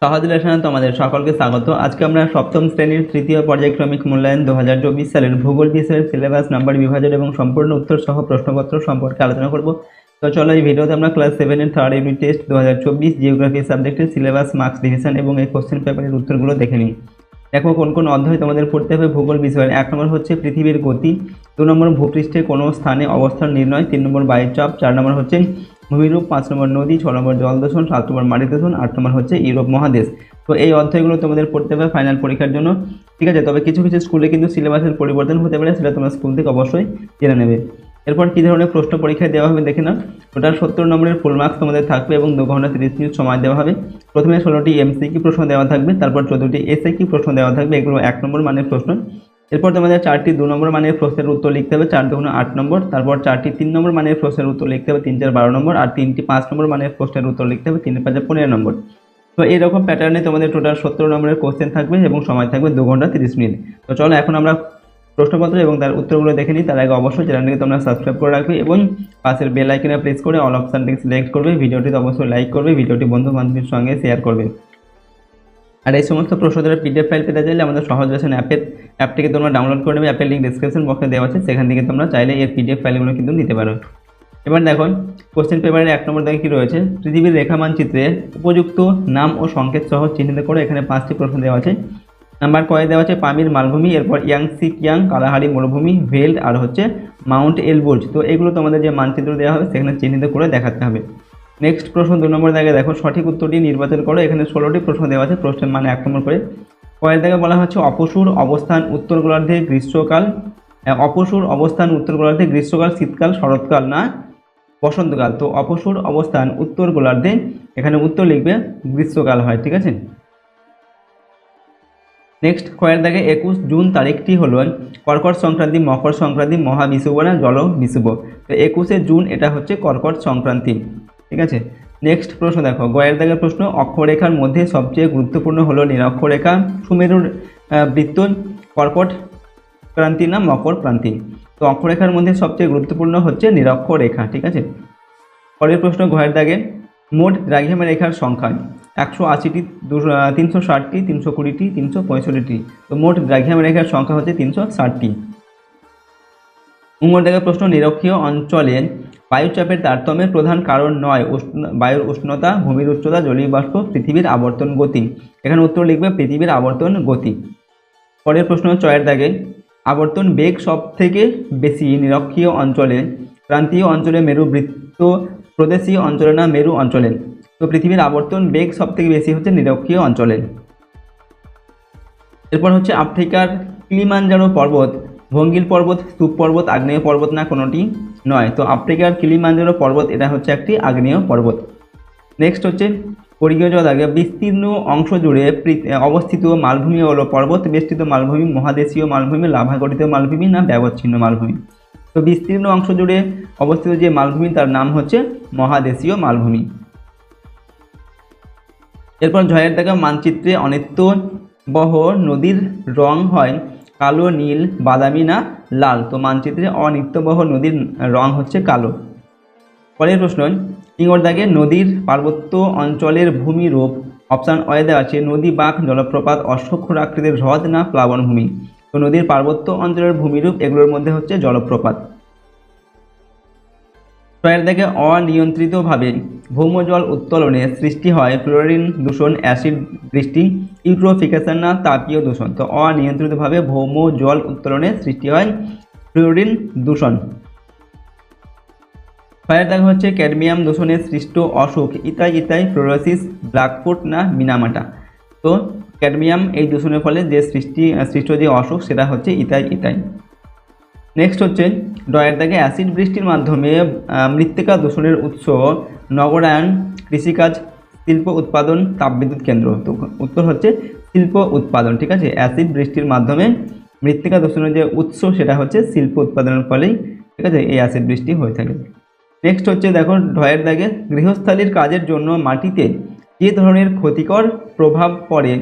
সহজ লেসনে তোমাদের সকলকে স্বাগত। আজকে আমরা সপ্তম শ্রেণীর তৃতীয় পর্যায়ক্রমিক মূল্যায়ন 2024 সালের ভূগোল বিষয়ের সিলেবাস নাম্বার বিভাজন এবং সম্পূর্ণ উত্তর সহ প্রশ্নপত্র সম্পর্কে আলোচনা করব। তো চলো এই ভিডিওতে আমরা ক্লাস 7 এর থার্ড ইউনিট টেস্ট 2024 জিওগ্রাফি সাবজেক্টের সিলেবাস, মার্কস, ডিভিশন এবং এই কোশ্চেন পেপারের উত্তরগুলো দেখে নিই। দেখো কোন কোন অধ্যায় তোমাদের পড়তে হবে ভূগোল বিষয়ের। 1 নম্বর হচ্ছে পৃথিবীর গতি, 2 নম্বর ভূপৃষ্ঠে কোনো স্থানে অবস্থান নির্ণয়, 3 নম্বর বায়ুর চাপ, 4 নম্বর হচ্ছে ভূমিরূপ, 5 নম্বর নদী, 6 নম্বর জল দূষণ, 7 নম্বর মাটি দূষণ, 8 নম্বর হচ্ছে ইউরোপ মহাদেশ। তো এই অধ্যায়গুলো তোমাদের পড়তে হবে ফাইনাল পরীক্ষার জন্য, ঠিক আছে। তবে কিছু কিছু স্কুলে কিন্তু সিলেবাসের পরিবর্তন হতে পারে, সেটা তোমরা স্কুল থেকে অবশ্যই জেনে নেবে। এরপর কী ধরনের প্রশ্ন পরীক্ষায় দেওয়া হবে দেখে নাও। টোটাল 70 নম্বরের ফুল মার্কস তোমাদের থাকবে এবং 2 ঘন্টা 30 মিনিট সময় দেওয়া হবে। প্রথমে 16টি এমসিকিউ প্রশ্ন দেওয়া থাকবে, তারপর 14টি এসএকিউ প্রশ্ন দেওয়া থাকবে, এগুলো 1 নম্বর মানের প্রশ্ন। এরপর তোমাদের 4টি 2 নম্বর মানের প্রশ্নের উত্তর লিখতে হবে, 4 দুগুণ 8 নম্বর। তারপর 4টি 3 নম্বর মানের প্রশ্নের উত্তর লিখতে হবে, 3 4 12 নম্বর। আর 3টি 5 নম্বর মানের প্রশ্নের উত্তর লিখতে হবে, 3 5 15 নম্বর। তো এইরকম প্যাটার্নে তোমাদের টোটাল 70 নম্বরের কোশ্চেন থাকবে এবং সময় থাকবে 2 ঘন্টা 30 মিনিট। তো চলো এখন আমরা প্রশ্নপত্র এবং তার উত্তরগুলো দেখে নিই। তার আগে অবশ্যই চ্যানেলটিকে তোমরা সাবস্ক্রাইব করে রাখবে এবং পাশের বেল আইকনে প্রেস করে অল অপশনটিকে সিলেক্ট করবে। ভিডিওটিতে অবশ্যই লাইক করবে, ভিডিওটি বন্ধু বান্ধবীর সঙ্গে শেয়ার করবে। আর এই সমস্ত প্রশ্নোত্তরের পিডিএফ ফাইল পেতে চাইলে আমাদের সহজ লেসন অ্যাপটিকে তোমরা ডাউনলোড করে নেবে। অ্যাপের লিঙ্ক ডিসক্রিপশন বক্সে দেওয়া আছে, সেখান থেকে তোমরা চাইলে এর পিডিএফ ফাইলগুলো কিন্তু নিতে পারো। এবার দেখো কোশ্চেন পেপারের 1 নম্বর দেখে কী রয়েছে, পৃথিবীর রেখা মানচিত্রে উপযুক্ত নাম ও সংকেত সহ চিহ্নিত করে। এখানে 5টি প্রশ্ন দেওয়া আছে। নাম্বার কয়ে দেওয়া আছে পামির মালভূমি, এরপর ইয়াংসি কিয়াং, কালাহারি মরুভূমি, ভেল্ড আর হচ্ছে মাউন্ট এলবুর্জ। তো এগুলো তোমাদের যে মানচিত্র দেওয়া হবে সেখানে চিহ্নিত করে দেখাতে হবে। নেক্সট প্রশ্ন 2 নম্বর দাগে দেখো সঠিক উত্তরটি নির্বাচন করো। এখানে 16টি প্রশ্ন দেওয়া আছে, প্রশ্নের মানে 1 নম্বর করে। কয়ের দাগে বলা হচ্ছে অপসূর অবস্থান উত্তর গোলার্ধে গ্রীষ্মকাল, অপসূর অবস্থান উত্তর গোলার্ধে গ্রীষ্মকাল, শীতকাল, শরৎকাল না বসন্তকাল। তো অপসূর অবস্থান উত্তর গোলার্ধে, এখানে উত্তর লিখবে গ্রীষ্মকাল হয়, ঠিক আছে। নেক্সট কয়ের দাগে 21 জুন তারিখটি হলো কর্কট সংক্রান্তি, মকর সংক্রান্তি, মহাবিষুব না জল বিষুব। তো 21শে জুন এটা হচ্ছে কর্কট সংক্রান্তি, ঠিক আছে। নেক্সট প্রশ্ন দেখো গয়ের দাগের প্রশ্ন, অক্ষরেখার মধ্যে সবচেয়ে গুরুত্বপূর্ণ হলো নিরক্ষরেখা, সুমেরুর বৃত্ত, কর্কট ক্রান্তি না মকর ক্রান্তি। তো অক্ষরেখার মধ্যে সবচেয়ে গুরুত্বপূর্ণ হচ্ছে নিরক্ষরেখা, ঠিক আছে। পরের প্রশ্ন গয়ের দাগে মোট দ্রাঘিমা রেখার সংখ্যা 180টি, 360টি, 320টি, 365টি। তো মোট দ্রাঘিমা রেখার সংখ্যা হচ্ছে 360টি। উমর দাগের প্রশ্ন, নিরক্ষীয় অঞ্চলে বায়ুচাপের তারতম্যের প্রধান কারণ নয় বায়ুর উষ্ণতা, ভূমির উচ্চতা, জলীয় বাষ্প, পৃথিবীর আবর্তন গতি। এখানে উত্তর লিখবে পৃথিবীর আবর্তন গতি। পরের প্রশ্ন চয়ের দাগে আবর্তন বেগ সব থেকে বেশি নিরক্ষীয় অঞ্চলে, ক্রান্তীয় অঞ্চলে, মেরু বৃত্ত প্রদেশীয় অঞ্চলে না মেরু অঞ্চলে। তো পৃথিবীর আবর্তন বেগ সব থেকে বেশি হচ্ছে নিরক্ষীয় অঞ্চলে। এরপর হচ্ছে আফ্রিকার কিলিমানজারো পর্বত ভঙ্গিল পর্বত, স্তূপ পর্বত, আগ্নেয় পর্বত না কোনোটি নয়। তো আফ্রিকার কিলিমানজারো পর্বত এটা হচ্ছে একটি আগ্নেয় পর্বত। নেক্সট হচ্ছে পরিজ্ঞ দাগে বিস্তীর্ণ অংশ জুড়ে অবস্থিত মালভূমি হলো পর্বত বেষ্টিত মালভূমি, মহাদেশীয় মালভূমি, লাভা গঠিত মালভূমি না ব্যবচ্ছিন্ন মালভূমি। তো বিস্তীর্ণ অংশ জুড়ে অবস্থিত যে মালভূমি তার নাম হচ্ছে মহাদেশীয় মালভূমি। এরপর ঝয়ের দাগে মানচিত্রে অনিত্যবহ নদীর রং হয় কালো, নীল, বাদামি না লাল। তো মানচিত্রে অনিত্যবহ নদীর রং হচ্ছে কালো। পরের প্রশ্ন ইঙ্গর দাগে নদীর পার্বত্য অঞ্চলের ভূমিরূপ অপশান অয়ে দেওয়া আছে নদী, বাঁক, জলপ্রপাত, অশ্বক্ষুর আকৃতির হ্রদ না প্লাবনভূমি। তো নদীর পার্বত্য অঞ্চলের ভূমিরূপ এগুলোর মধ্যে হচ্ছে জলপ্রপাত। ছয়ের দাগে অনিয়ন্ত্রিতভাবে ভৌমজল উত্তোলনে সৃষ্টি হয় ক্লোরিন দূষণ, অ্যাসিড বৃষ্টি, ইউট্রোফিকেশন না তাপীয় দূষণ। তো অনিয়ন্ত্রিতভাবে ভৌম জল উত্তোলনে সৃষ্টি হয় ক্লোরিন দূষণ। ছয়ের দাগ হচ্ছে ক্যাডমিয়াম দূষণে সৃষ্ট অসুখ ইতাই, ফ্লোরোসিস, ব্ল্যাকফুট না মিনামাটা। তো ক্যাডমিয়াম এই দূষণের ফলে যে সৃষ্ট যে অসুখ সেটা হচ্ছে ইতাই। নেক্সট হচ্ছে ডয়ের দাগে অ্যাসিড বৃষ্টির মাধ্যমে মৃত্তিকা দূষণের উৎস নগরায়ন, কৃষিকাজ, শিল্প উৎপাদন, তাপবিদ্যুৎ কেন্দ্র। তো উত্তর হচ্ছে শিল্প উৎপাদন, ঠিক আছে। অ্যাসিড বৃষ্টির মাধ্যমে মৃত্তিকা দূষণের যে উৎস সেটা হচ্ছে শিল্প উৎপাদনের ফলেই, ঠিক আছে, এই অ্যাসিড বৃষ্টি হয়ে থাকে। নেক্সট হচ্ছে দেখো ঢয়ের দাগে গৃহস্থালির কাজের জন্য মাটিতে যে ধরনের ক্ষতিকর প্রভাব পড়ে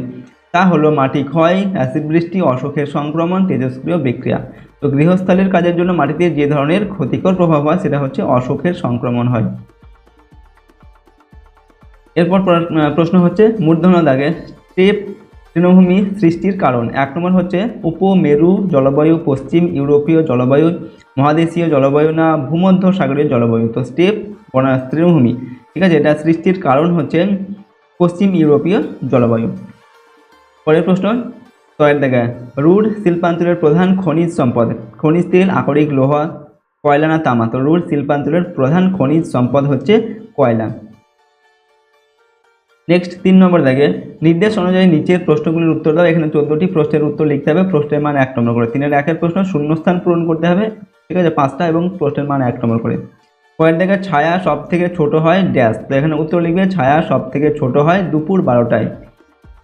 তা হলো মাটি ক্ষয়, অ্যাসিড বৃষ্টি, অসুখের সংক্রমণ, তেজস্ক্রিয় বিক্রিয়া। তো গৃহস্থালির কাজের জন্য মাটিতে যে ধরনের ক্ষতিকর প্রভাব হয় সেটা হচ্ছে অসুখের সংক্রমণ হয়। এরপর প্রশ্ন হচ্ছে মূর্ধন্য দাগে স্টেপ তৃণভূমি সৃষ্টির কারণ। 1 নম্বর হচ্ছে উপমেরু জলবায়ু, পশ্চিম ইউরোপীয় জলবায়ু, মহাদেশীয় জলবায়ু না ভূমধ্য সাগরীয় জলবায়ু। তো স্টেপ তৃণভূমি, ঠিক আছে, এটা সৃষ্টির কারণ হচ্ছে পশ্চিম ইউরোপীয় জলবায়ু। পরের প্রশ্ন 6 দাগে রুড শিল্পাঞ্চলের প্রধান খনিজ সম্পদ। খনিজ তেল, আকরিক, লোহা, কয়লা না তামা। তো রুড শিল্পাঞ্চলের প্রধান খনিজ সম্পদ হচ্ছে কয়লা। নেক্সট 3 নম্বর দাগে নির্দেশ অনুযায়ী নিচের প্রশ্নগুলির উত্তর দাও। এখানে 14টি প্রশ্নের উত্তর লিখতে হবে, প্রশ্নের মান 1 নম্বর করে। 3-এর 1-এর প্রশ্ন শূন্যস্থান পূরণ করতে হবে, ঠিক আছে, 5টা এবং প্রশ্নের মান 1 নম্বর করে। পরের দাগে ছায়া সব থেকে ছোট হয় ড্যাশ। তো এখানে উত্তর লিখবে ছায়া সব থেকে ছোট হয় দুপুর 12টায়।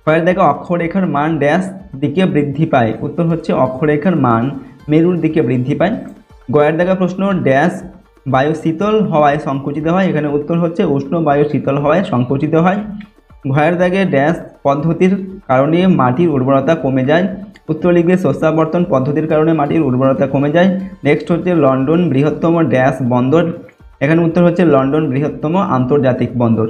পরের দাগে অক্ষরেখার মান ড্যাশ দিকে বৃদ্ধি পায়। উত্তর হচ্ছে অক্ষরেখার মান মেরুর দিকে বৃদ্ধি পায়। গয়ের দাগা প্রশ্ন ড্যাশ বায়ু শীতল হওয়ায় সংকুচিত হয়। এখানে উত্তর হচ্ছে উষ্ণ বায়ু শীতল হওয়ায় সংকুচিত হয়। ঘয়ের দাগে ড্যাশ পদ্ধতির কারণে মাটির উর্বরতা কমে যায়। উত্তর লিখবে শস্যাবর্তন পদ্ধতির কারণে মাটির উর্বরতা কমে যায়। নেক্সট হচ্ছে লন্ডন বৃহত্তম ড্যাশ বন্দর। এখানে উত্তর হচ্ছে লন্ডন বৃহত্তম আন্তর্জাতিক বন্দর।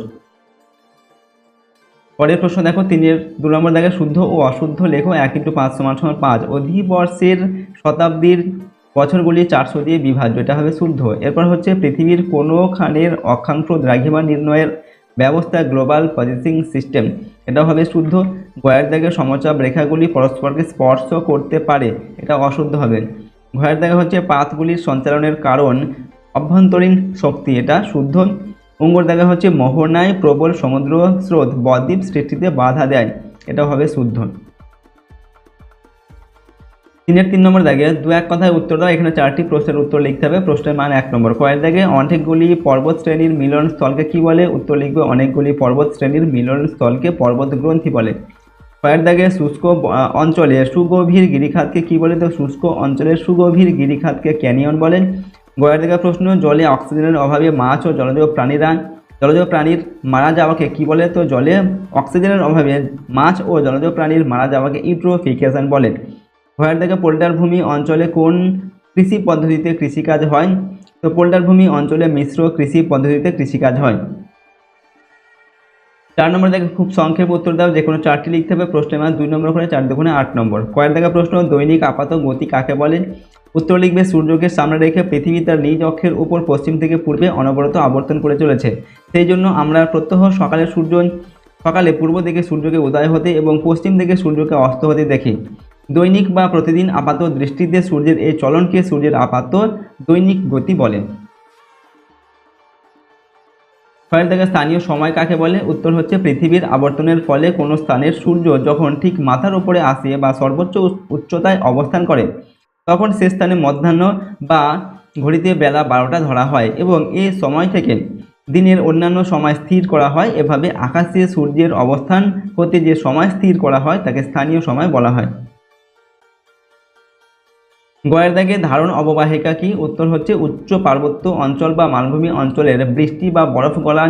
পরের প্রশ্ন দেখো 3-এর 2 নম্বর দাগে শুদ্ধ ও অশুদ্ধ লেখো। 1 × 5 = 5। অধিবর্ষের শতাব্দীর বছরগুলি 400 দিয়ে বিভাজ্য, এটা হবে শুদ্ধ। এরপর হচ্ছে পৃথিবীর কোনোখানের অক্ষাংশ দ্রাঘিমা নির্ণয়ের ব্যবস্থা গ্লোবাল পজিশনিং সিস্টেম, এটা হবে শুদ্ধ। গয়ের দাগে সমচাপ রেখাগুলি পরস্পরকে স্পর্শ করতে পারে, এটা অশুদ্ধ হবে। ঘয়ের দাগে হচ্ছে পাতগুলির সঞ্চালনের কারণ অভ্যন্তরীণ শক্তি, এটা শুদ্ধ। অঙ্গর দাগে হচ্ছে মোহনায় প্রবল সমুদ্র স্রোত বদ্বীপ সৃষ্টিতে বাধা দেয়, এটা হবে শুদ্ধ। 3-এর 3 নম্বর দাগে 2-1 কথায় উত্তর দাও। এখানে 4টি প্রশ্নের উত্তর লিখতে হবে, প্রশ্নের মান 1 নম্বর। কয়ের দাগে অনেকগুলি পর্বত শ্রেণীর মিলন স্থলকে কি বলে। উত্তর লিখবে অনেকগুলি পর্বত শ্রেণীর মিলন স্থলকে পর্বত গ্রন্থি বলে। কয়ের দাগে শুষ্ক অঞ্চলে সুগভীর গিরিখাতকে কি বলে। তো শুষ্ক অঞ্চলের সুগভীর গিরিখাতকে ক্যানিয়ন বলেন। গয়ের দাগে প্রশ্ন জলে অক্সিজেনের অভাবে মাছ ও জলজ প্রাণীর মারা যাওয়াকে কি বলে। তো জলে অক্সিজেনের অভাবে মাছ ও জলজ প্রাণীর মারা যাওয়াকে ইউট্রোফিকেশন বলে। ঘয়ের দাগে পোল্টার ভূমি অঞ্চলে কোন কৃষি পদ্ধতিতে কৃষিকাজ হয়। তো পোল্টার ভূমি অঞ্চলে মিশ্র কৃষি পদ্ধতিতে কৃষিকাজ হয়। 4 নম্বর দাগে খুব সংক্ষেপ উত্তর দাও, যে কোনো 4টি লিখতে হবে, প্রশ্নের মান 2 নম্বর করে। 4 দুগুণে 8 নম্বর। কয়ের দাগে প্রশ্ন দৈনিক আপাত গতি কাকে বলে। উত্তর লিখবে সূর্যকে সামনে রেখে পৃথিবী তার নিজ অক্ষের উপর পশ্চিম থেকে পূর্বে অনবরত আবর্তন করে চলেছে, সেই জন্য আমরা প্রত্যহ সকালে পূর্ব দিকে সূর্যকে উদয় হতে এবং পশ্চিম দিকে সূর্যকে অস্ত হতে দেখি। দৈনিক বা প্রতিদিন আপাত দৃষ্টিতে সূর্যের এই চলনকে সূর্যের আপাত দৈনিক গতি বলে। ফয়ের দাগে স্থানীয় সময় কাকে বলে। উত্তর হচ্ছে পৃথিবীর আবর্তনের ফলে কোনো স্থানের সূর্য যখন ঠিক মাথার উপরে আসে বা সর্বোচ্চ উচ্চতায় অবস্থান করে তখন সে স্থানে মধ্যাহ্ন বা ঘড়িতে বেলা 12টা ধরা হয় এবং এই সময় থেকে দিনের অন্যান্য সময় স্থির করা হয়। এভাবে আকাশে সূর্যের অবস্থান হতে যে সময় স্থির করা হয় তাকে স্থানীয় সময় বলা হয়। গয়ের দাগে ধারণ অববাহিকা কি। উত্তর হচ্ছে উচ্চ পার্বত্য অঞ্চল বা মালভূমি অঞ্চলের বৃষ্টি বা বরফ গলা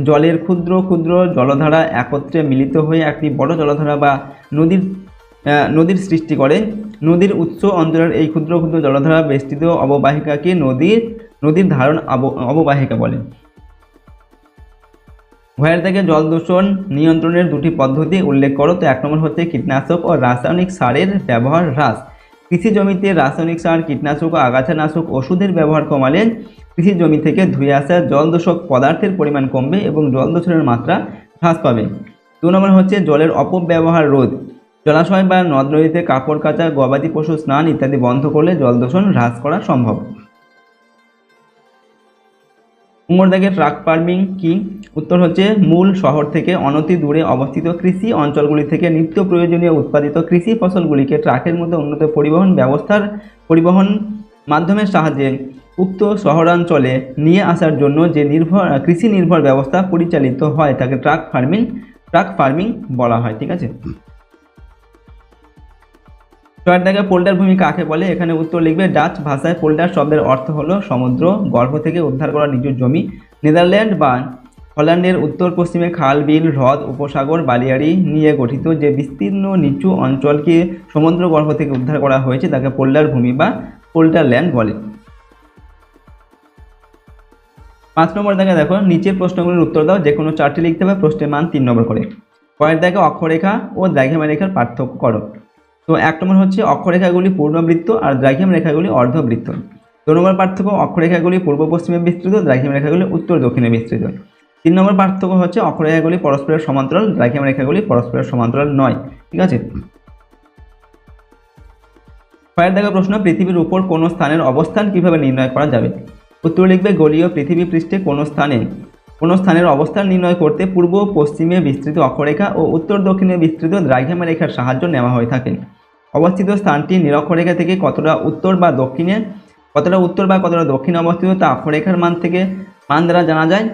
জলের ক্ষুদ্র ক্ষুদ্র জলধারা একত্রে মিলিত হয়ে একটি বড় জলধারা বা নদীর সৃষ্টি করে। নদীর উৎস অঞ্চলের এই ক্ষুদ্র ক্ষুদ্র জলধারা বেষ্টিত অববাহিকাকে নদীর ধারণ অববাহিকা বলে। ঘয়ের দাগে জল দূষণ নিয়ন্ত্রণের 2টি পদ্ধতি উল্লেখ করো। তো 1 নম্বর হচ্ছে কীটনাশক ও রাসায়নিক সারের ব্যবহার হ্রাস। কৃষি জমিতে রাসায়নিক সার, কীটনাশক ও আগাছানাশক ওষুধের ব্যবহার কমালে কৃষি জমি থেকে ধুয়ে আসা জল দূষক পদার্থের পরিমাণ কমবে এবং জল দূষণের মাত্রা হ্রাস পাবে। 2 নম্বর হচ্ছে জলের অপব্যবহার রোধ। জলাশয় বা নদ নদীতে কাপড় কাচা, গবাদি পশু স্নান ইত্যাদি বন্ধ করলে জল দূষণ হ্রাস করা সম্ভব। উমর দাগে ট্রাক ফার্মিং কি। উত্তর হচ্ছে মূল শহর থেকে অনতি দূরে অবস্থিত কৃষি অঞ্চলগুলি থেকে নিত্য প্রয়োজনীয় উৎপাদিত কৃষি ফসলগুলিকে ট্রাকের মধ্যে উন্নত পরিবহন মাধ্যমের সাহায্যে উক্ত শহরাঞ্চলে নিয়ে আসার জন্য যে কৃষি নির্ভর ব্যবস্থা পরিচালিত হয় তাকে ট্রাক ফার্মিং বলা হয়, ঠিক আছে। 4 দাগে পোল্টার ভূমি কাকে বলে। এখানে উত্তর লিখবে ডাচ ভাষায় পোল্টার শব্দের অর্থ হলো সমুদ্র গর্ভ থেকে উদ্ধার করা নিচু জমি। নেদারল্যান্ড বা হল্যান্ডের উত্তর পশ্চিমে খাল, বিল, হ্রদ, উপসাগর, বালিয়াড়ি নিয়ে গঠিত যে বিস্তীর্ণ নিচু অঞ্চলকে সমুদ্র গর্ভ থেকে উদ্ধার করা হয়েছে তাকে পোল্টার ভূমি বা পোল্টার ল্যান্ড বলে। 5 নম্বর দাগে দেখো নিচের প্রশ্নগুলির উত্তর দাও, যে কোনো 4টি লিখতে হবে, প্রশ্নের মান 3 নম্বর করে। পরের দাগে অক্ষরেখা ও দ্রাঘিমা রেখার পার্থক্য করো। তো 1 নম্বর হচ্ছে অক্ষরেখাগুলি পূর্ণবৃত্ত আর দ্রাঘিমা রেখাগুলি অর্ধবৃত্ত। 2 নম্বর পার্থক্য অক্ষরেখাগুলি পূর্ব পশ্চিমে বিস্তৃত, দ্রাঘিমা রেখাগুলি উত্তর দক্ষিণে বিস্তৃত। 3 নম্বর পার্থক্য হচ্ছে অক্ষরেখাগুলি পরস্পরের সমান্তরাল, দ্রাঘিমা রেখাগুলি পরস্পরের সমান্তরাল নয়। ঠিক আছে। পরের দাগে প্রশ্ন, পৃথিবীর উপর কোন স্থানের অবস্থান কিভাবে নির্ণয় করা যাবে? উত্তর লিখবে, গোলীয় পৃথিবী পৃষ্ঠে কোন স্থানের অবস্থান নির্ণয় করতে পূর্ব পশ্চিমে বিস্তৃত অক্ষরেখা ও উত্তর দক্ষিণে বিস্তৃত দ্রাঘিমা রেখার সাহায্য নেওয়া হয়ে থাকে। অবস্থিত স্থানটি নিরক্ষরেখা থেকে কতটা উত্তর বা কতটা দক্ষিণে অবস্থিত তা অক্ষরেখার মান দ্বারা জানা যায়,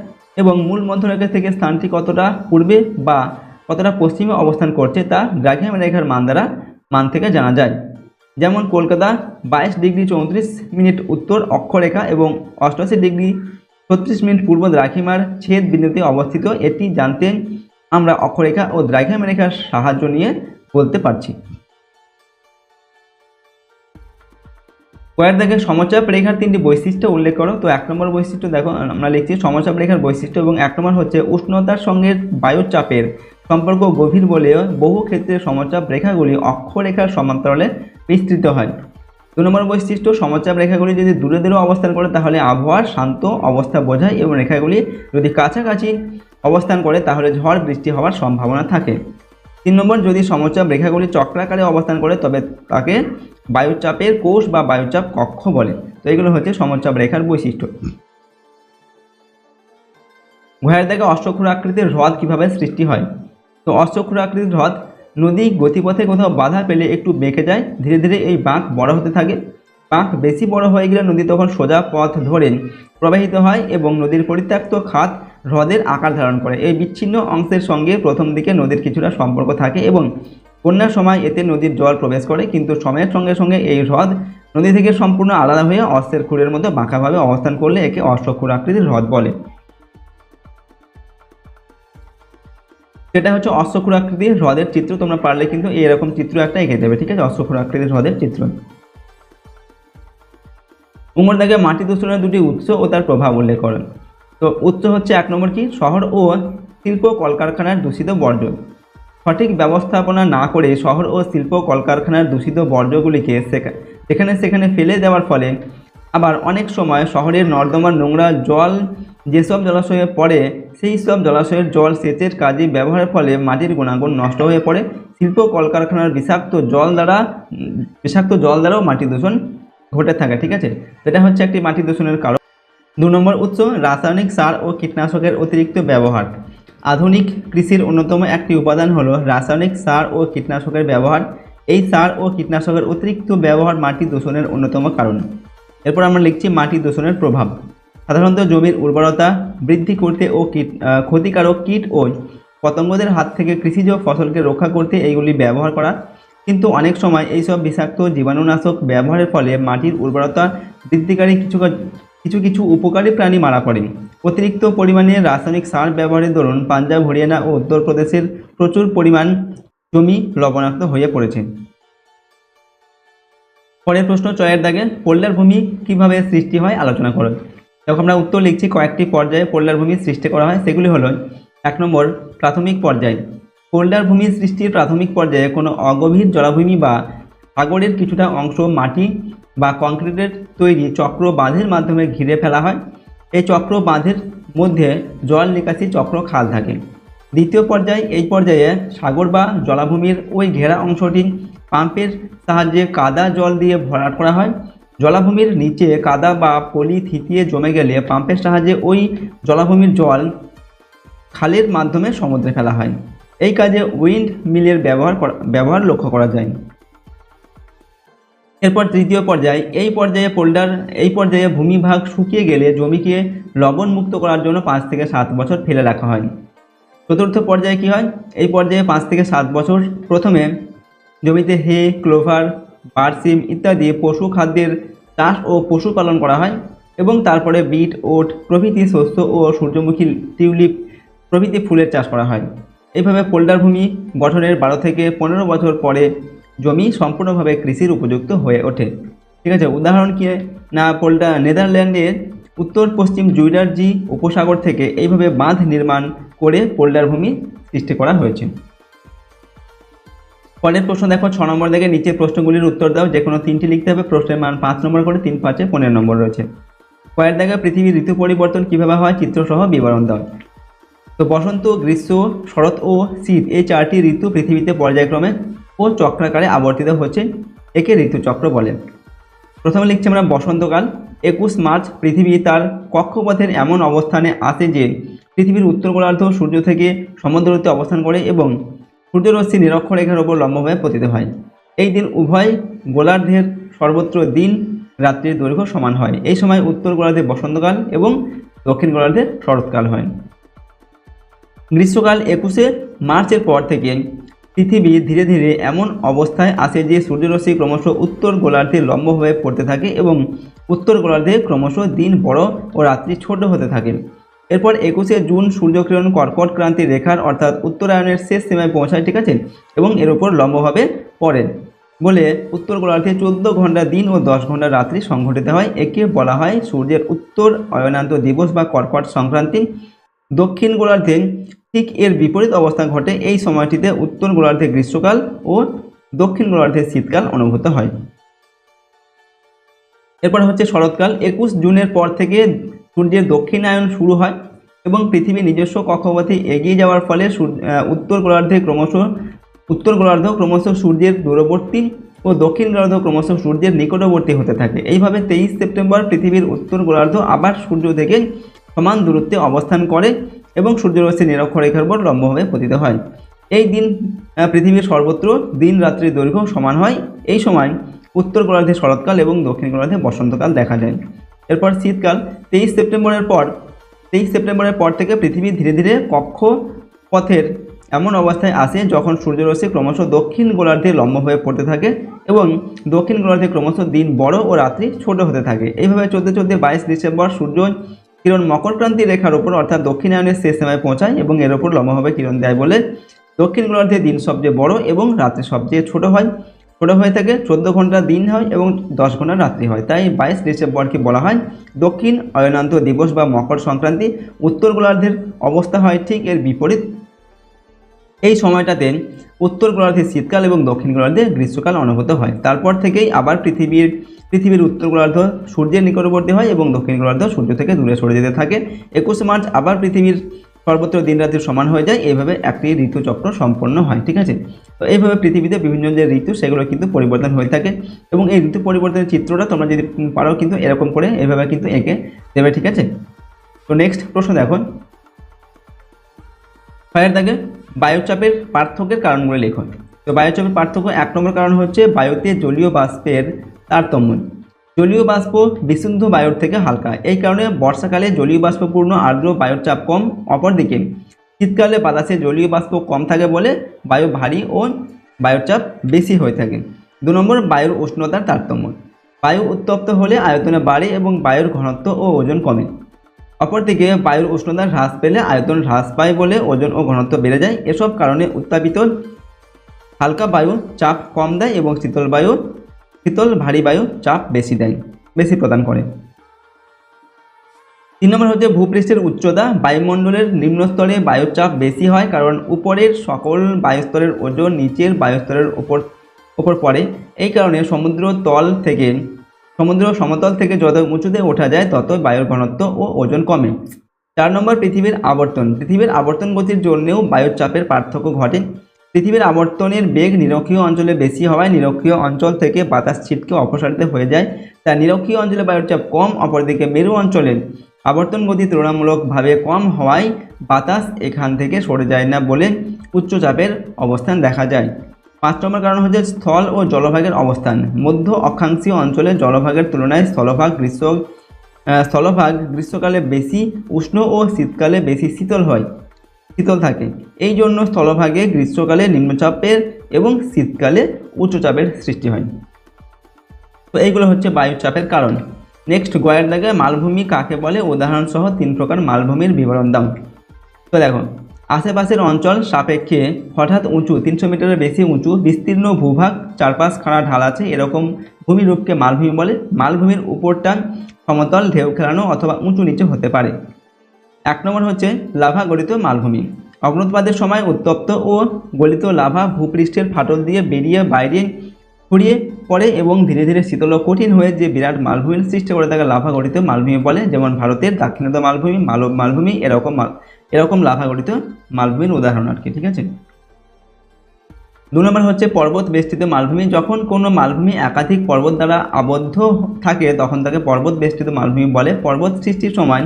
এবং মূল মধ্যরেখা থেকে স্থানটি কতটা পূর্বে বা কতটা পশ্চিমে অবস্থান করছে তা দ্রাঘিমা রেখার মান থেকে জানা যায়। যেমন কলকাতা 22 ডিগ্রি 34 মিনিট উত্তর অক্ষরেখা এবং 88 ডিগ্রি 36 মিনিট পূর্ব দ্রাঘিমার ছেদ বিন্দুতে অবস্থিত। এটি জানতে আমরা অক্ষরেখা ও দ্রাঘিমা রেখার সাহায্য নিয়ে বলতে পারছি। পরের দাগে সমচাপ রেখার 3টি বৈশিষ্ট্য উল্লেখ করো। তো 1 নম্বর বৈশিষ্ট্য দেখো, আমরা লিখছি সমচাপ রেখার বৈশিষ্ট্য, এবং 1 নম্বর হচ্ছে উষ্ণতার সঙ্গে বায়ুচাপের সম্পর্ক গভীর বলে বহু ক্ষেত্রে সমচাপ রেখাগুলি অক্ষরেখার সমান্তরালে বিস্তৃত হয়। 2 নম্বর বৈশিষ্ট্য, সমচাপ রেখাগুলি যদি দূরে দূরে অবস্থান করে তাহলে আবহাওয়ার শান্ত অবস্থা বোঝায়, এবং রেখাগুলি যদি কাছাকাছি অবস্থান করে তাহলে ঝড় বৃষ্টি হওয়ার সম্ভাবনা থাকে। 3 নম্বর, যদি সমচাপ রেখাগুলি চক্রাকারে অবস্থান করে তবে তাকে বায়ুচাপের কোষ বা বায়ুচাপ কক্ষ বলে। তো এগুলো হচ্ছে সমচাপ রেখার বৈশিষ্ট্য। ঘয়ের দাগে অশ্বক্ষুর আকৃতির হ্রদ কিভাবে সৃষ্টি হয়? তো অশ্বক্ষুর আকৃতির হ্রদ নদী গতিপথে কোথাও বাধা পেলে একটু বেঁকে যায়, ধীরে ধীরে এই বাঁক বড় হতে থাকে। বাঁক বেশি বড় হয়ে গেলে নদী তখন সোজা পথ ধরে প্রবাহিত হয় এবং নদীর পরিত্যক্ত খাত হ্রদের আকার ধারণ করে। এই বিচ্ছিন্ন অংশের সঙ্গে প্রথম দিকে নদীর কিছুটা সম্পর্ক থাকে এবং বন্যার সময় এতে নদীর জল প্রবেশ করে, কিন্তু সময়ের সঙ্গে সঙ্গে এই হ্রদ নদী থেকে সম্পূর্ণ আলাদা হয়ে অশ্বের খুরের মধ্যে বাঁকাভাবে অবস্থান করলে একে অশ্বক্ষুর আকৃতির হ্রদ বলে। সেটা হচ্ছে অশ্বক্ষুর আকৃতির হ্রদের চিত্র। তোমরা পারলে কিন্তু এরকম চিত্র একটা এঁকে দেবে। ঠিক আছে, অশ্বক্ষুর আকৃতির হ্রদের চিত্র। উমর দাগে মাটি দূষণের 2টি উৎস ও তার প্রভাব উল্লেখ করেন। তো উৎস হচ্ছে 1 নম্বর কি, শহর ও শিল্প কলকারখানার দূষিত বর্জ্য। সঠিক ব্যবস্থাপনা না করে শহর ও শিল্প কলকারখানার দূষিত বর্জ্যগুলিকে সেখানে ফেলে দেওয়ার ফলে আবার অনেক সময় শহরের নর্দমার নোংরা জল যেসব জলাশয়ে পড়ে সেই সব জলাশয়ের জল সেচের কাজে ব্যবহারের ফলে মাটির গুণাগুণ নষ্ট হয়ে পড়ে। শিল্প কলকারখানার বিষাক্ত জল দ্বারাও মাটি দূষণ ঘটে থাকে। ঠিক আছে, এটা হচ্ছে একটি মাটি দূষণের কারণ। 2 নম্বর উৎস, রাসায়নিক সার ও কীটনাশকের অতিরিক্ত ব্যবহার। আধুনিক কৃষির অন্যতম একটি উপাদান হলো রাসায়নিক সার ও কীটনাশকের ব্যবহার। এই সার ও কীটনাশকের অতিরিক্ত ব্যবহার মাটি দূষণের অন্যতম কারণ। এরপর আমরা লিখছি মাটি দূষণের প্রভাব। সাধারণত জমির উর্বরতা বৃদ্ধি করতে ও ক্ষতিকারক কীট ও পতঙ্গদের হাত থেকে কৃষিজ ফসলকে রক্ষা করতে এইগুলি ব্যবহার করা, কিন্তু অনেক সময় এইসব বিষাক্ত জীবাণুনাশক ব্যবহারের ফলে মাটির উর্বরতা বৃদ্ধিকারী কিছু উপকারী প্রাণী মারা পড়ে। অতিরিক্ত পরিমাণে রাসায়নিক সার ব্যবহারের দরুন পাঞ্জাব, হরিয়ানা ও উত্তরপ্রদেশের প্রচুর পরিমাণ জমি লবণাক্ত হয়ে পড়েছে। পরের প্রশ্ন 6 দাগে, পোল্ডার ভূমি কিভাবে সৃষ্টি হয় আলোচনা করো। দেখো আমরা উত্তর লিখছি, কয়েকটি পর্যায়ে পোল্ডার ভূমি সৃষ্টি করা হয়। সেগুলি হলো 1 নম্বর প্রাথমিক পর্যায়। পোল্ডার ভূমি সৃষ্টির প্রাথমিক পর্যায়ে কোনো অগভীর জলাভূমি বা সাগরের কিছুটা অংশ মাটি বা কংক্রিটের তৈরি চক্র বাঁধের মাধ্যমে ঘিরে ফেলা হয়। এই চক্র বাঁধের মধ্যে জল নিকাশি চক্র খাল থাকে। দ্বিতীয় পর্যায়ে, এই পর্যায়ে সাগর বা জলাভূমির ওই ঘেরা অংশটি পাম্পের সাহায্যে কাদা জল দিয়ে ভরাট করা হয়। জলাভূমির নিচে কাদা বা পলি থিতিয়ে জমে গেলে পাম্পের সাহায্যে ওই জলাভূমির জল খালের মাধ্যমে সমুদ্রে ফেলা হয়। এই কাজে উইন্ড মিলের ব্যবহার লক্ষ্য করা যায়। এরপর তৃতীয় পর্যায়, এই পর্যায়ে ভূমিভাগ শুকিয়ে গেলে জমিকে লবণ মুক্ত করার জন্য 5 থেকে 7 বছর ফেলে রাখা হয়। চতুর্থ পর্যায়ে কি হয়, এই পর্যায়ে 5 থেকে 7 বছর প্রথমে জমিতে হে, ক্লোভার, বার্সিম ইত্যাদি পশু খাদ্যের চাষ ও পশুপালন করা হয়, এবং তারপরে বিট, ওট প্রভৃতি শস্য ও সূর্যমুখী, টিউলিপ প্রভৃতি ফুলের চাষ করা হয়। এইভাবে পোল্ডার ভূমি গঠনের 12 থেকে 15 বছর পরে জমি সম্পূর্ণভাবে কৃষির উপযুক্ত হয়ে ওঠে। ঠিক আছে, উদাহরণ কি না, নেদারল্যান্ডের উত্তর পশ্চিম জুইরার্জি উপসাগর থেকে এইভাবে বাঁধ নির্মাণ করে পোল্ডার ভূমি সৃষ্টি করা হয়েছে। পরের প্রশ্ন দেখো, 6 নম্বর থেকে নিচের প্রশ্নগুলির উত্তর দাও, যে কোনো 3টি লিখতে হবে। প্রশ্নের মান 5 নম্বর করে, 3 5 15 নম্বর রয়েছে। কয়ের দাগে পৃথিবীর ঋতু পরিবর্তন কিভাবে হয় চিত্রসহ বিবরণ দাও। তো বসন্ত, গ্রীষ্ম, শরৎ ও শীত এই 4টি ঋতু পৃথিবীতে পর্যায়ক্রমে ও চক্রাকারে আবর্তিত হচ্ছে, একে ঋতুচক্র বলে। প্রথমে লিখছি আমরা বসন্তকাল। 21 মার্চ পৃথিবী তার কক্ষপথের এমন অবস্থানে আসে যে পৃথিবীর উত্তর গোলার্ধ সূর্য থেকে সমুদ্রতে অবস্থান করে এবং সূর্যরশ্মি নিরক্ষরেখার ওপর লম্বভাবে পতিত হয়। এই দিন উভয় গোলার্ধের সর্বত্র দিন রাত্রির দৈর্ঘ্য সমান হয়। এই সময় উত্তর গোলার্ধে বসন্তকাল এবং দক্ষিণ গোলার্ধে শরৎকাল হয়। গ্রীষ্মকাল 21 মার্চের পর থেকে পৃথিবী ধীরে ধীরে এমন অবস্থায় আসে যে সূর্যরশ্মি ক্রমশ উত্তর গোলার্ধে লম্বভাবে পড়তে থাকে এবং উত্তর গোলার্ধে ক্রমশ দিন বড় ও রাত্রি ছোট হতে থাকে। এরপর 21 জুন সূর্যকিরণ কর্কট ক্রান্তি রেখার অর্থাৎ উত্তরায়ণের শেষ সীমায় পৌঁছায়, ঠিক আছে, এবং এর উপর লম্বভাবে পড়ে বলে উত্তর গোলার্ধে 14 ঘন্টা দিন ও 10 ঘন্টা রাত্রি সংঘটিত হয়। একে বলা হয় সূর্যের উত্তর অয়নান্ত দিবস বা কর্কট সংক্রান্তি। দক্ষিণ গোলার্ধে ঠিক এর বিপরীত অবস্থা ঘটে। এই সময়টিতে উত্তর গোলার্ধে গ্রীষ্মকাল ও দক্ষিণ গোলার্ধে শীতকাল অনুভূত হয়। এরপর হচ্ছে শরৎকাল। 21 জুনের পর থেকে সূর্যের দক্ষিণায়ন শুরু হয় এবং পৃথিবীর নিজস্ব কক্ষপথে এগিয়ে যাওয়ার ফলে উত্তর গোলার্ধ ক্রমশ সূর্যের দূরবর্তী ও দক্ষিণ গোলার্ধ ক্রমশ সূর্যের নিকটবর্তী হতে থাকে। এইভাবে 23 সেপ্টেম্বর পৃথিবীর উত্তর গোলার্ধ আবার সূর্য থেকে সমান দূরত্বে অবস্থান করে এবং সূর্যরশ্মি নিরক্ষরেখার উপর লম্বভাবে পতিত হয়। এই দিন পৃথিবীর সর্বত্র দিন রাত্রির দৈর্ঘ্য সমান হয়। এই সময় উত্তর গোলার্ধে শরৎকাল এবং দক্ষিণ গোলার্ধে বসন্তকাল দেখা যায়। এরপর শীতকাল। 23 সেপ্টেম্বরের পর থেকে পৃথিবী ধীরে ধীরে কক্ষপথের এমন অবস্থায় আসে যখন সূর্যরশ্মি ক্রমশ দক্ষিণ গোলার্ধে লম্বভাবে পড়তে থাকে এবং দক্ষিণ গোলার্ধে ক্রমশ দিন বড় ও রাত্রি ছোট হতে থাকে। এইভাবে চলতে চলতে 22 ডিসেম্বর সূর্য কিরণ মকরক্রান্তি রেখার উপর অর্থাৎ দক্ষিণায়নের শেষ সীমায় পৌঁছায় এবং এর উপর লম্বভাবে কিরণ দেয় বলে দক্ষিণ গোলার্ধে দিন সবচেয়ে বড় এবং রাত্রি সবচেয়ে ছোট হয়ে থাকে। 14 ঘন্টা দিন হয় এবং 10 ঘন্টা রাত্রি হয়। তাই 22 ডিসেম্বরকে বলা হয় দক্ষিণ অয়নান্ত দিবস বা মকর সংক্রান্তি। উত্তর গোলার্ধের অবস্থা হয় ঠিক এর বিপরীত। এই সময়টাতে উত্তর গোলার্ধে শীতকাল এবং দক্ষিণ গোলার্ধে গ্রীষ্মকাল অনুভূত হয়। তারপর থেকেই আবার পৃথিবীর উত্তর গোলার্ধ সূর্যের নিকটবর্তী হয় এবং দক্ষিণ গোলার্ধ সূর্য থেকে দূরে সরে যেতে থাকে। 21 মার্চ আবার পৃথিবীর সর্বত্র দিন রাত্রি সমান হয়ে যায়। এইভাবে একটি ঋতুচক্র সম্পন্ন হয়, ঠিক আছে। তো এইভাবে পৃথিবীতে বিভিন্ন যে ঋতু সেগুলো কিন্তু পরিবর্তন হয়ে থাকে এবং এই ঋতু পরিবর্তনের চিত্রটা তোমরা যদি পারো কিন্তু এরকম করে এইভাবে কিন্তু এঁকে দেবে, ঠিক আছে। তো নেক্সট প্রশ্ন দেখো, ছয়ের দাগে বায়ুচাপের পার্থক্যের কারণগুলো লেখো। তো বায়ুচাপের পার্থক্য 1 নম্বর কারণ হচ্ছে বায়ুতে জলীয় বাষ্পের তারতম্য। জলীয় বাষ্প বিশুদ্ধ বায়ুর থেকে হালকা, এই কারণে বর্ষাকালে জলীয় বাষ্পপূর্ণ আর্দ্র বায়ুর চাপ কম। অপরদিকে শীতকালে বাতাসে জলীয় বাষ্প কম থাকে বলে বায়ু ভারী ও বায়ুর চাপ বেশি হয়ে থাকে। 2 নম্বর বায়ুর উষ্ণতার তারতম্য। বায়ু উত্তপ্ত হলে আয়তনে বাড়ে এবং বায়ুর ঘনত্ব ও ওজন কমে। অপরদিকে বায়ুর উষ্ণতা হ্রাস পেলে আয়তন হ্রাস পায় বলে ওজন ও ঘনত্ব বেড়ে যায়। এসব কারণে উত্তাপিত হালকা বায়ু চাপ কম দেয় এবং শীতল ভারী বায়ু চাপ বেশি প্রদান করে। 3 নম্বর হচ্ছে ভূপৃষ্ঠের উচ্চতা। বায়ুমণ্ডলের নিম্নস্তরে বায়ুর চাপ বেশি হয় কারণ উপরের সকল বায়ুস্তরের ওজন নিচের বায়ুস্তরের উপর পড়ে। এই কারণে সমুদ্র সমতল থেকে যত উঁচুতে ওঠা যায় তত বায়ুর ঘনত্ব ও ওজন কমে। 4 নম্বর পৃথিবীর আবর্তন। পৃথিবীর আবর্তন গতির জন্যেও বায়ুর চাপের পার্থক্য ঘটে। পৃথিবীর আবর্তনের বেগ নিরক্ষীয় অঞ্চলে বেশি হওয়ায় নিরক্ষীয় অঞ্চল থেকে বাতাস ছিটকে অপসারিত হয়ে যায়, তাই নিরক্ষীয় অঞ্চলে বায়ুর চাপ কম। অপরদিকে মেরু অঞ্চলে আবর্তন গতি তুলনামূলকভাবে কম হওয়ায় বাতাস এখান থেকে সরে যায় না বলে উচ্চচাপের অবস্থান দেখা যায়। 5 নম্বর কারণ হচ্ছে স্থল ও জলভাগের অবস্থান। মধ্য অক্ষাংশীয় অঞ্চলে জলভাগের তুলনায় স্থলভাগ গ্রীষ্মকালে বেশি উষ্ণ ও শীতকালে বেশি শীতল থাকে। এই জন্য স্থলভাগে গ্রীষ্মকালে নিম্নচাপের এবং শীতকালে উচ্চচাপের সৃষ্টি হয়। তো এইগুলো হচ্ছে বায়ুচাপের কারণ। নেক্সট গয়ের দাগে মালভূমি কাকে বলে উদাহরণসহ 3 প্রকার মালভূমির বিবরণ দাও। তো দেখো, আশেপাশের অঞ্চল সাপেক্ষে হঠাৎ উঁচু 300 মিটারের বেশি উঁচু বিস্তীর্ণ ভূভাগ, চারপাশ খাড়া ঢাল আছে, এরকম ভূমিরূপকে মালভূমি বলে। মালভূমির উপরটা সমতল, ঢেউ খেলানো অথবা উঁচু নিচু হতে পারে। 1 নম্বর হচ্ছে লাভা গলিত মালভূমি। অগ্নুৎপাতের সময় উত্তপ্ত ও গলিত লাভা ভূপৃষ্ঠের ফাটল দিয়ে বেরিয়ে বাইরে ছড়িয়ে পড়ে এবং ধীরে ধীরে শীতল ও কঠিন হয়ে যে বিরাট মালভূমির সৃষ্টি করে তাকে লাভা গলিত মালভূমি বলে। যেমন ভারতের দাক্ষিণাত্য মালভূমি, মালব মালভূমি, এরকম লাভা গলিত মালভূমির উদাহরণ আর কি। ঠিক আছে। 2 নম্বর হচ্ছে পর্বত বেষ্টিত মালভূমি। যখন কোনো মালভূমি একাধিক পর্বত দ্বারা আবদ্ধ থাকে তখন তাকে পর্বত বেষ্টিত মালভূমি বলে। পর্বত সৃষ্টির সময়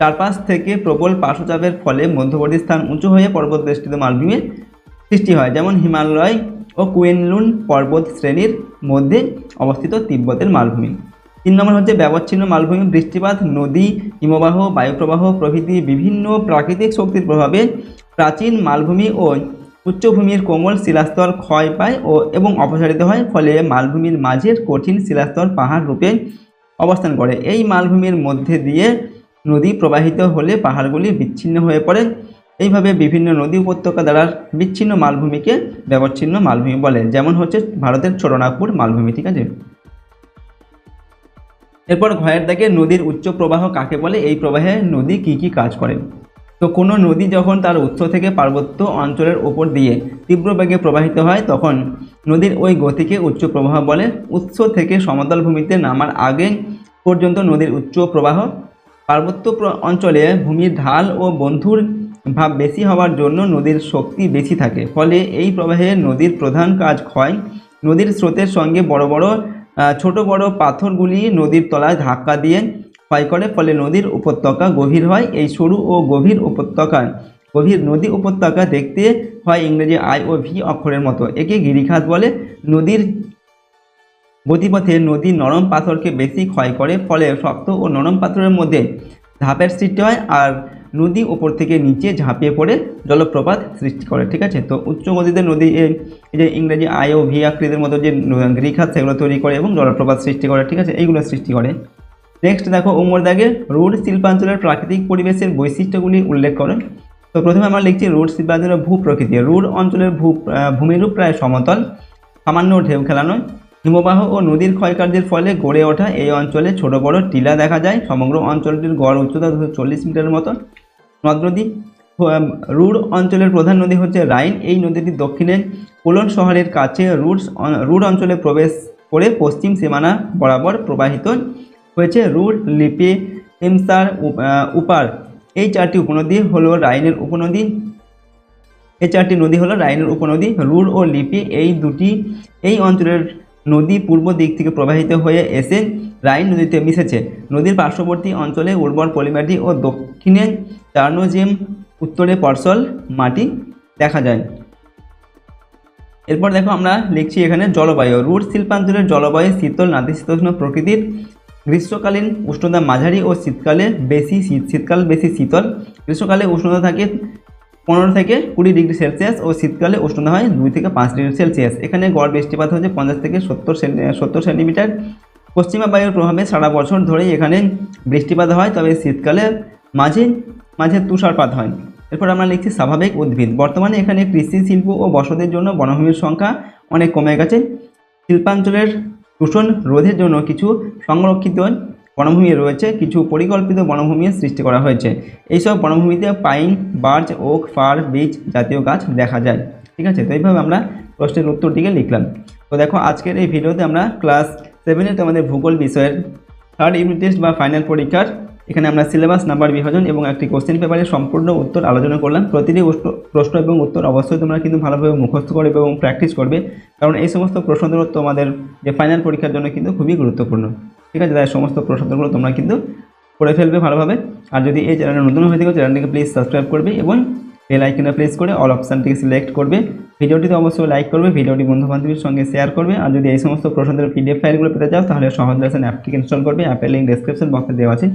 চারপাশ থেকে প্রবল পার্শ্বচাপের ফলে মধ্যবর্তী স্থান উঁচু হয়ে পর্বত বেষ্টিত মালভূমির সৃষ্টি হয়, যেমন হিমালয় ও কুয়েনলুন পর্বত শ্রেণীর মধ্যে অবস্থিত তিব্বতের মালভূমি। 3 নম্বর হচ্ছে ব্যবচ্ছিন্ন মালভূমি। বৃষ্টিপাত, নদী, হিমবাহ, বায়ুপ্রবাহ প্রভৃতি বিভিন্ন প্রাকৃতিক শক্তির প্রভাবে প্রাচীন মালভূমি ও উচ্চভূমির কোমল শিলাস্তর ক্ষয় পায় এবং অপসারিত হয়, ফলে মালভূমির মাঝের কঠিন শিলাস্তর পাহাড় রূপে অবস্থান করে। এই মালভূমির মধ্যে দিয়ে নদী প্রবাহিত হলে পাহাড়গুলি বিচ্ছিন্ন হয়ে পড়ে। এইভাবে বিভিন্ন নদী উপত্যকা দ্বারা বিচ্ছিন্ন মালভূমিকে ব্যবচ্ছিন্ন মালভূমি বলে, যেমন হচ্ছে ভারতের ছোটনাগপুর মালভূমি। ঠিক আছে। এরপর ঘয়ের দাগে নদীর উচ্চ প্রবাহ কাকে বলে, এই প্রবাহে নদী কি কি কাজ করে। তো কোনো নদী যখন তার উৎস থেকে পার্বত্য অঞ্চলের ওপর দিয়ে তীব্র বেগে প্রবাহিত হয় তখন নদীর ওই গতিকে উচ্চ প্রবাহ বলে। উৎস থেকে সমতল ভূমিতে নামার আগে পর্যন্ত নদীর উচ্চ প্রবাহ। পার্বত্য অঞ্চলে ভূমির ঢাল ও বন্ধুর ভাব বেশি হওয়ার জন্য নদীর শক্তি বেশি থাকে, ফলে এই প্রবাহে নদীর প্রধান কাজ ক্ষয়। নদীর স্রোতের সঙ্গে ছোট বড় পাথরগুলি নদীর তলায় ধাক্কা দিয়ে ক্ষয় করে, ফলে নদীর উপত্যকা গভীর হয়। এই সরু ও গভীর নদী উপত্যকা দেখতে হয় ইংরেজি আই ও ভি অক্ষরের মতো। একে গিরিখাত বলে। নদীর গতিপথে নদী নরম পাথরকে বেশি ক্ষয় করে, ফলে শক্ত ও নরম পাথরের মধ্যে ধাপের সৃষ্টি হয় আর নদী উপর থেকে নিচে ঝাঁপিয়ে পড়ে জলপ্রপাত সৃষ্টি করে। ঠিক আছে। তো উচ্চ গতিতে নদী এই যে ইংরেজি আই ও ভি আকৃতির মতো যে গিরিখাত সেগুলো তৈরি করে এবং জলপ্রপাত সৃষ্টি করে। ঠিক আছে, এইগুলো সৃষ্টি করে। নেক্সট দেখো উমর দাগে রুড শিল্পাঞ্চলের প্রাকৃতিক পরিবেশের বৈশিষ্ট্যগুলি উল্লেখ করে। তো প্রথমে আমরা লিখছি রুড শিল্পাঞ্চলের ভূপ্রকৃতি। রুড অঞ্চলের ভূমিরূপ প্রায় সমতল, সামান্য ঢেউ খেলানো। হিমবাহ ও নদীর ক্ষয়কার্যের ফলে গড়ে ওঠা এই অঞ্চলে ছোট বড় টিলা দেখা যায়। সমগ্র অঞ্চলটির গড় উচ্চতা 240 মিটারের মতো। নদ নদী। রুড অঞ্চলের প্রধান নদী হচ্ছে রাইন। এই নদীটি দক্ষিণে পোলন শহরের কাছে রুড অঞ্চলে প্রবেশ করে পশ্চিম সীমানা বরাবর প্রবাহিত হয়েছে। রুড, লিপি, এমসার, উপার এই চারটি নদী হলো রাইনের উপনদী। রুড ও লিপি এই অঞ্চলের নদী পূর্ব দিক থেকে প্রবাহিত হয়ে এসে রাইন নদীতে মিশেছে। নদীর পার্শ্ববর্তী অঞ্চলে উর্বর পলিমাটি ও দক্ষিণে চার্নোজেম, উত্তরে পর্সল মাটি দেখা যায়। এরপর দেখো আমরা লিখছি এখানে জলবায়ু। রুড শিল্পাঞ্চলের জলবায়ু শীতল নাতিশীতোষ্ণ প্রকৃতির। গ্রীষ্মকালীন উষ্ণতা মাঝারি ও শীতকালে বেশি শীতল। গ্রীষ্মকালে উষ্ণতা থাকে 15 থেকে 20 ডিগ্রি সেলসিয়াস ও শীতকালে উষ্ণতা হয় 2 থেকে 5 ডিগ্রি সেলসিয়াস। এখানে গড় বৃষ্টিপাত হচ্ছে 50 থেকে 70 সেন্টিমিটার। পশ্চিমা বায়ুর প্রভাবে সারা বছর ধরেই এখানে বৃষ্টিপাত হয়, তবে শীতকালে মাঝে মাঝে তুষারপাত হয়। এরপর আমরা লিখছি স্বাভাবিক উদ্ভিদ। বর্তমানে এখানে কৃষি, শিল্প ও বসতির জন্য বনভূমির সংখ্যা অনেক কমে গেছে। শিল্পাঞ্চলের দূষণ রোধের জন্য কিছু সংরক্ষিত বনভূমি রয়েছে, কিছু পরিকল্পিত বনভূমির সৃষ্টি করা হয়েছে। এইসব বনভূমিতে pine, birch, oak, fir, beech জাতীয় গাছ দেখা যায়। ঠিক আছে। তো এইভাবে আমরা প্রশ্নের উত্তরটিকে লিখলাম। তো দেখো আজকের এই ভিডিওতে আমরা ক্লাস 7-এ তোমাদের ভূগোল বিষয়ের 3rd ইউনিট টেস্ট বা ফাইনাল পরীক্ষার এখানে আমরা সিলেবাস, নাম্বার বিভাজন এবং একটি কোশ্চেন পেপারের সম্পূর্ণ উত্তর আলোচনা করলাম। প্রতিটি প্রশ্ন এবং উত্তর অবশ্যই তোমরা কিন্তু ভালোভাবে মুখস্থ করবে এবং প্র্যাকটিস করবে, কারণ এই সমস্ত প্রশ্নগুলো তোমাদের যে ফাইনাল পরীক্ষার জন্য কিন্তু খুবই গুরুত্বপূর্ণ। ঠিক আছে, তাই সমস্ত প্রশ্নগুলো তোমরা কিন্তু করে ফেলবে ভালোভাবে। আর যদি এই চ্যানেলে নতুন হয়ে থাকো চ্যানেলটিকে প্লিজ সাবস্ক্রাইব করবে এবং বেল আইকনে প্রেস করে অল অপশানটিকে সিলেক্ট করবে। ভিডিওটিতে অবশ্যই লাইক করবে, ভিডিওটি বন্ধুবান্ধবের সঙ্গে শেয়ার করবে। আর যদি এই সমস্ত প্রশ্নের পিডিএফ ফাইলগুলো পেতে চাও তাহলে সহজ লেসন অ্যাপটিকে ইনস্টল করবে। অ্যাপের লিঙ্ক ডেসক্রিপশন বক্সে দেওয়া আছে,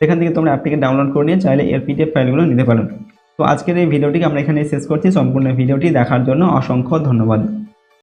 সেখান থেকে তোমরা অ্যাপটিকে ডাউনলোড করে নিয়ে চাইলে এর পিডিএফ ফাইলগুলো নিতে পারো। তো আজকের এই ভিডিওটিকে আমরা এখানে শেষ করছি। সম্পূর্ণ ভিডিওটি দেখার জন্য অসংখ্য ধন্যবাদ।